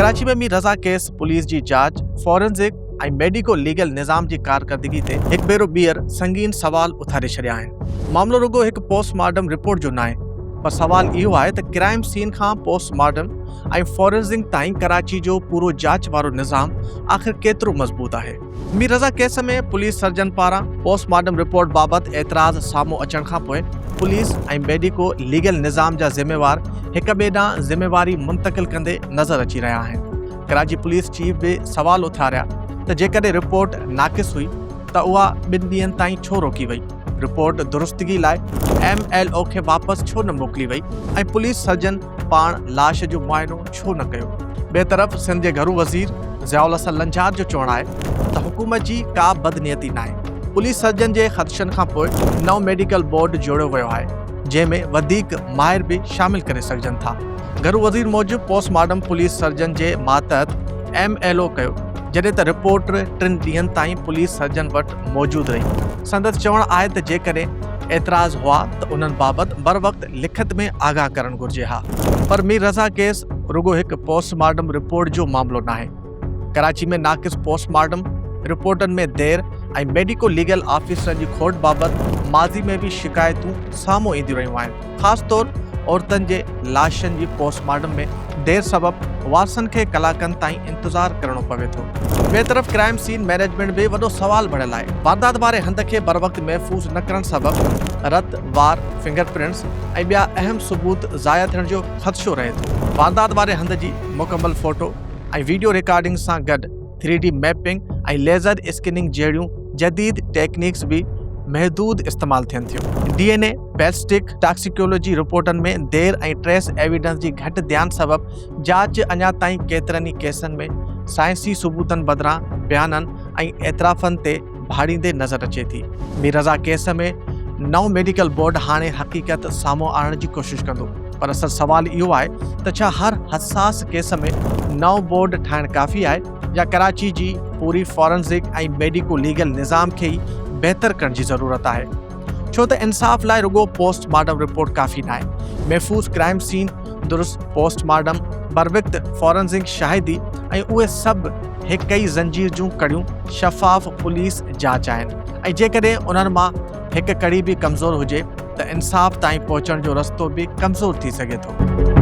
कराची में मीर रज़ा case police जी जांच forensic ऐं मेडिको लीगल निज़ाम जी कारकर्दगी ते हिकु भेरो ॿीहर संगीन सवाल उथारे छॾिया आहिनि। मामलो रुगो हिकु पोस्टमार्टम रिपोर्ट जो न आहे, पर सवाल इहो आहे त क्राइम सीन खां पोस्टमार्टम ऐं फॉरेंसिक ताईं कराची जो पूरो जांच वारो निज़ाम आख़िर केतिरो मज़बूत आहे। मीर रज़ा केस में पुलिस सर्जन पारां पोस्टमार्टम रिपोर्ट बाबति एतिराज़ साम्हूं अचण खां पोइ पुलिस ऐं मेडिको लीगल निज़ाम जा ज़िम्मेवार हिक ॿिए ॾांहुं ज़िम्मेवारी मुंतक़िल कंदे नज़र अची रहिया आहिनि। कराची पुलिस चीफ बि सवाल उथारिया त जेकॾहिं रिपोर्ट नाक़िस हुई त उहा 2 ॾींहंनि ताईं छो रोकी वई, रिपोर्ट दुरुस्तगी लाइ MLO खे वापसि छो न मोकिली वई ऐं पुलिस सर्जन पाण लाश जो मुआइनो छो न कयो। ॿिए तरफ़ सिंध जे घरू वज़ीर ज़ियाउल हसन लंझार जो चवणु आहे त हुकूमत जी का बदनियती न आहे। पुलिस सर्जन जे ख़दशनि खां पोइ नओं मेडिकल बोर्ड जोड़ियो वियो आहे, जंहिंमें वधीक माहिर बि शामिल करे सघजनि था। घरू वज़ीर मूजिबि पोस्टमार्टम पुलिस सर्जन जे मातहत MLO कयो, जॾहिं त रिपोर्ट 3 ॾींहंनि ताईं पुलिस सर्जन वटि मौजूदु रही। संदसि चवणु आहे त जेकॾहिं एतिराज़ हुआ त उन्हनि बाबति बर वक़्तु लिखत में आगाह करणु घुरिजे हा। पर मीर रज़ा केस रुगो हिकु पोस्टमार्टम रिपोर्ट जो मामलो न आहे। कराची में नाक़िस पोस्टमार्टम रिपोर्टनि में देर ऐं मेडिको लीगल ऑफिसरनि जी खोट बाबति माज़ी में बि शिकायतूं साम्हूं ईंदियूं रहियूं आहिनि। ख़ासि तौर औरतुनि जे लाशनि जी पोस्टमार्टम में देर सबबि वारसनि खे कलाकनि ताईं इंतज़ारु करणो पवे थो। ॿिए तरफ़ क्राइम सीन मैनेजमेंट बि वॾो सवाल भरियल आहे। वारदात वारे हंध खे बर वक़्तु महफ़ूज़ न करण सबबि रत, वार, फिंगरप्रिंट्स ऐं ॿिया अहम सबूत ज़ाया थियण जो ख़दशो रहे थो। वारदात वारे हंध जी मुकमल फोटो ऐं वीडियो रिकॉर्डिंग सां गॾु 3D मैपिंग ऐं लेज़र स्कैनिंग जहिड़ियूं जदीद टेक्निक्स बि महदूद इस्तेमालु थियनि थियूं। DNA, बैलिस्टिक, टॉक्सिकोलॉजी रिपोर्टनि में देर ऐं ट्रेस एविडेंस जी घटि ध्यान सबबि जांच अञा ताईं केतिरनि ई केसनि में साइंसी सबूतनि बदिरां बयाननि ऐं एतराफ़नि ते भाड़ींदे नज़र अचे थी। मीर रज़ा केस में नओं मेडिकल बोर्ड हाणे हक़ीक़त साम्हूं आणण जी कोशिशि कंदो, पर असल सवाल इहो आहे त छा हर हसास केस में नओं बोर्ड ठाहिणु काफ़ी आहे या कराची जी पूरी फॉरेंसिक ऐं मेडिको लीगल निज़ाम खे ई बहितर करण जी ज़रूरत आहे। छो त इंसाफ़ लाइ रुगो पोस्टमार्टम रिपोर्ट काफ़ी न आहे। महफ़ूज़ क्राइम सीन, दुरुस्त पोस्टमार्टम, बर वक़्तु फॉरेंसिक शाहिदी ऐं उहे सभु हिक ई ज़ंजीर जूं कड़ियूं शफ़ाफ़ पुलिस जांच आहिनि ऐं जेकॾहिं उन्हनि मां हिकु कड़ी बि कमज़ोर हुजे त इंसाफ़ ताईं पहुचण जो रस्तो बि कमज़ोर थी सघे थो।